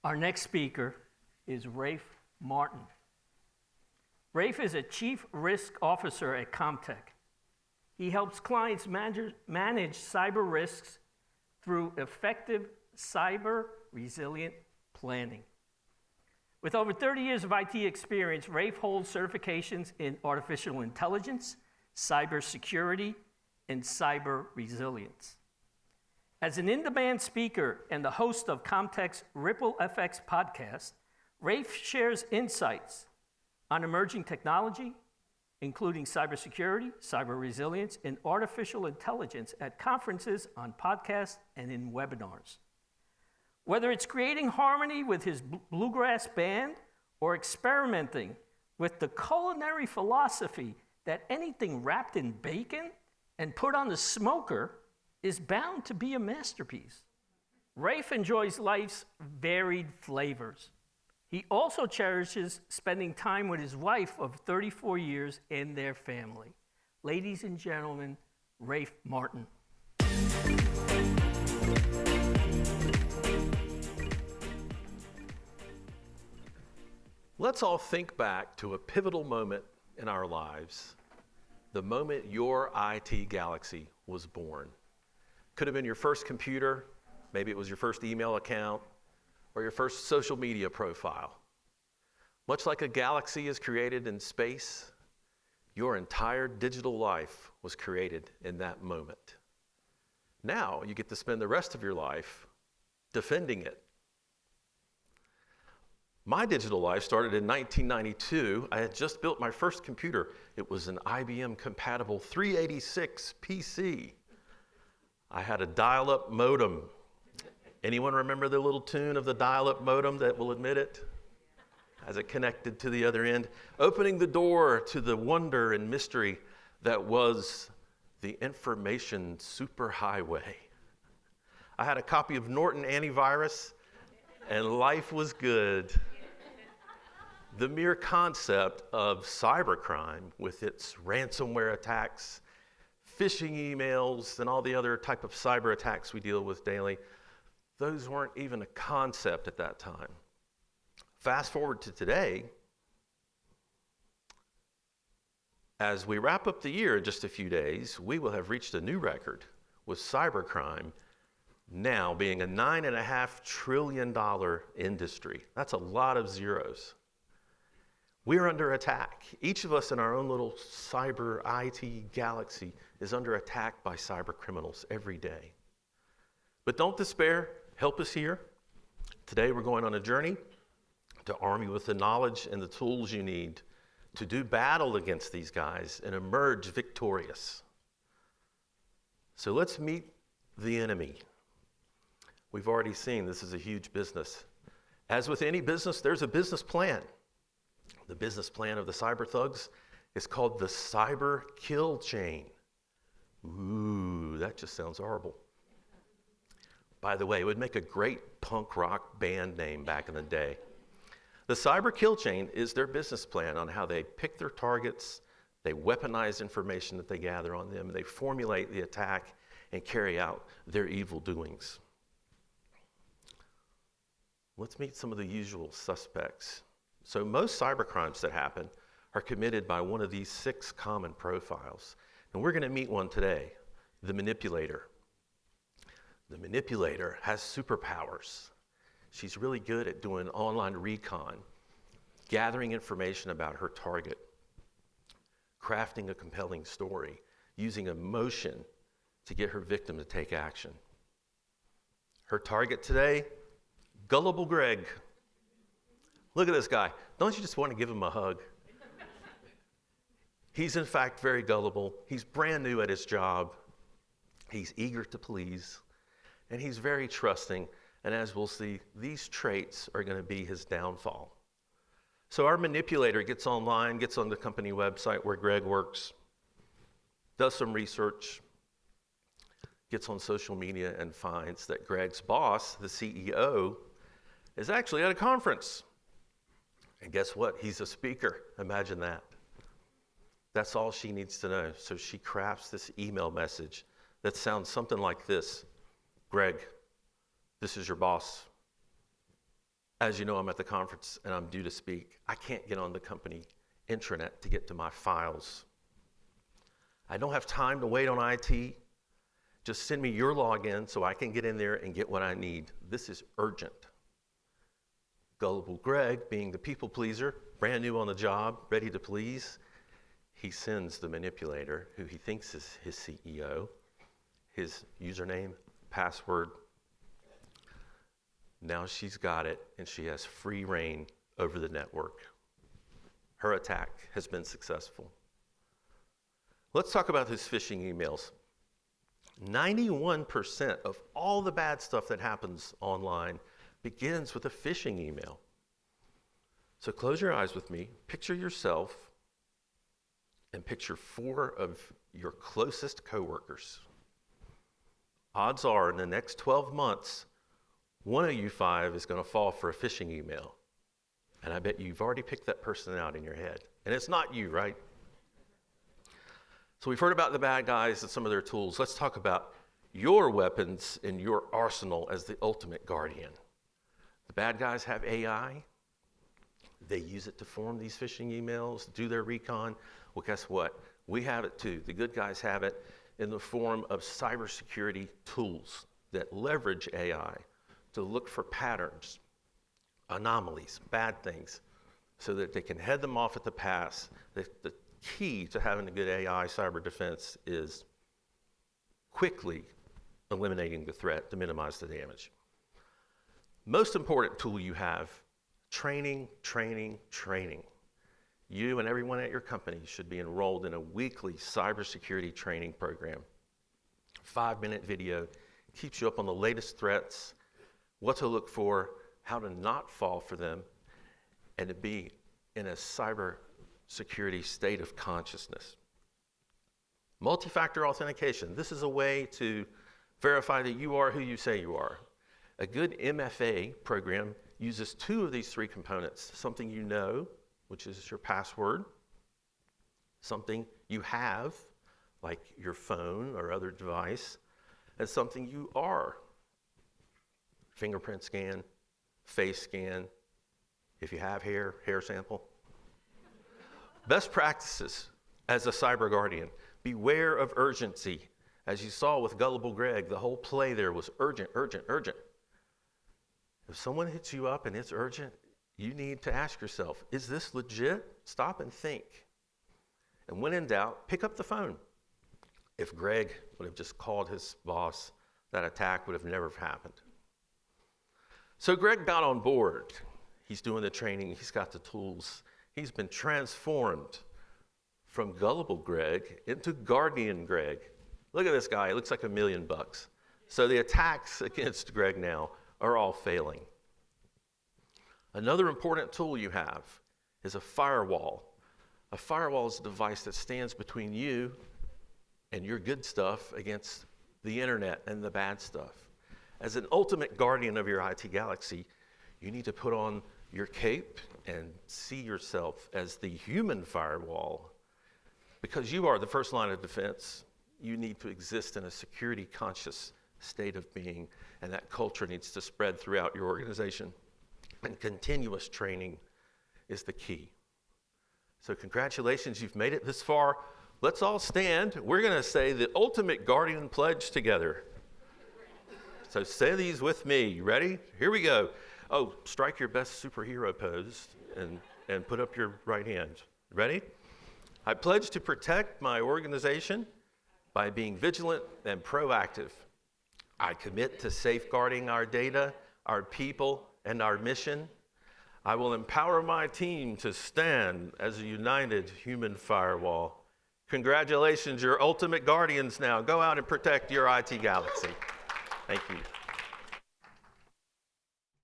Our next speaker is RafeMartin. Rafe is a Chief Risk Officer at Comtech. He helps clients manage cyber risks through effective cyber resilient planning. With over 30 years of IT experience, Rafe holds certifications in artificial intelligence, cybersecurity, and cyber resilience. As an in-demand speaker and the host of Comtech's Ripple FX podcast, Rafe shares insights on emerging technology, including cybersecurity, cyber resilience, and artificial intelligence at conferences, on podcasts, and in webinars. Whether it's creating harmony with his bluegrass band or experimenting with the culinary philosophy that anything wrapped in bacon and put on the smoker is bound to be a masterpiece. Rafe enjoys life's varied flavors. He also cherishes spending time with his wife of 34 years and their family. Ladies and gentlemen, RafeMartin. Let's all think back to a pivotal moment in our lives, the moment your IT galaxy was born. Could have been your first computer, maybe it was your first email account, or your first social media profile. Much like a galaxy is created in space, your entire digital life was created in that moment. Now you get to spend the rest of your life defending it. My digital life started in 1992. I had just built my first computer. It was an IBM compatible 386 PC. I had a dial-up modem. Anyone remember the little tune of the dial-up modem that will admit it? As it connected to the other end, opening the door to the wonder and mystery that was the information superhighway. I had a copy of Norton Antivirus, and life was good. The mere concept of cybercrime with its ransomware attacks, phishing emails, and all the other type of cyber attacks we deal with daily, those weren't even a concept at that time. Fast forward to today, as we wrap up the year in just a few days, we will have reached a new record with cybercrime now being a $9.5 trillion industry. That's a lot of zeros. We're under attack. Each of us in our own little cyber IT galaxy is under attack by cyber criminals every day. But don't despair. Help us here. Today we're going on a journey to arm you with the knowledge and the tools you need to do battle against these guys and emerge victorious. So let's meet the enemy. We've already seen this is a huge business. As with any business, there's a business plan. The business plan of the cyber thugs is called the cyber kill chain. Ooh, that just sounds horrible. By the way, it would make a great punk rock band name back in the day. The cyber kill chain is their business plan on how they pick their targets, they weaponize information that they gather on them, they formulate the attack and carry out their evil doings. Let's meet some of the usual suspects. So most cybercrimes that happen are committed by one of these 6 common profiles. And we're going to meet one today, the manipulator. The manipulator has superpowers. She's really good at doing online recon, gathering information about her target, crafting a compelling story, using emotion to get her victim to take action. Her target today, gullible Greg. Look at this guy. Don't you just want to give him a hug? He's in fact very gullible. He's brand new at his job. He's eager to please. And he's very trusting. And as we'll see, these traits are going to be his downfall. So our manipulator gets online, gets on the company website where Greg works, does some research, gets on social media and finds that Greg's boss, the CEO, is actually at a conference. And guess what? He's a speaker. Imagine that. That's all she needs to know. So she crafts this email message that sounds something like this. Greg, this is your boss. As you know, I'm at the conference and I'm due to speak. I can't get on the company intranet to get to my files. I don't have time to wait on IT. Just send me your login so I can get in there and get what I need. This is urgent. Gullible Greg, being the people pleaser, brand new on the job, ready to please, he sends the manipulator, who he thinks is his CEO, his username, password. Now she's got it, and she has free reign over the network. Her attack has been successful. Let's talk about his phishing emails. 91% of all the bad stuff that happens online begins with a phishing email. So close your eyes with me, picture yourself, and picture 4 of your closest coworkers. Odds are in the next 12 months, one of you 5 is going to fall for a phishing email. And I bet you've already picked that person out in your head. And it's not you, right? So we've heard about the bad guys and some of their tools. Let's talk about your weapons in your arsenal as the ultimate guardian. The bad guys have AI. They use it to form these phishing emails, do their recon. Well, guess what? We have it too. The good guys have it in the form of cybersecurity tools that leverage AI to look for patterns, anomalies, bad things, so that they can head them off at the pass. The key to having a good AI cyber defense is quickly eliminating the threat to minimize the damage. Most important tool you have, training, training, training. You and everyone at your company should be enrolled in a weekly cybersecurity training program. 5-minute video, keeps you up on the latest threats, what to look for, how to not fall for them, and to be in a cybersecurity state of consciousness. Multi-factor authentication. This is a way to verify that you are who you say you are. A good MFA program uses 2 of these 3 components. Something you know, which is your password. Something you have, like your phone or other device. And something you are. Fingerprint scan, face scan. If you have hair, hair sample. Best practices as a cyber guardian. Beware of urgency. As you saw with Gullible Greg, the whole play there was urgent, urgent, urgent. If someone hits you up and it's urgent, you need to ask yourself, is this legit? Stop and think. And when in doubt, pick up the phone. If Greg would have just called his boss, that attack would have never happened. So Greg got on board. He's doing the training, he's got the tools. He's been transformed from Gullible Greg into Guardian Greg. Look at this guy, he looks like $1 million. So the attacks against Greg now are all failing. Another important tool you have is a firewall. A firewall is a device that stands between you and your good stuff against the internet and the bad stuff. As an ultimate guardian of your IT galaxy, you need to put on your cape and see yourself as the human firewall. Because you are the first line of defense, you need to exist in a security conscious state of being, and that culture needs to spread throughout your organization. And continuous training is the key. So congratulations, you've made it this far. Let's all stand. We're going to say the ultimate guardian pledge together. So say these with me. You ready? Here we go. Oh, strike your best superhero pose and put up your right hand. Ready? I pledge to protect my organization by being vigilant and proactive. I commit to safeguarding our data, our people, and our mission. I will empower my team to stand as a united human firewall. Congratulations, you're ultimate guardians now. Go out and protect your IT galaxy. Thank you.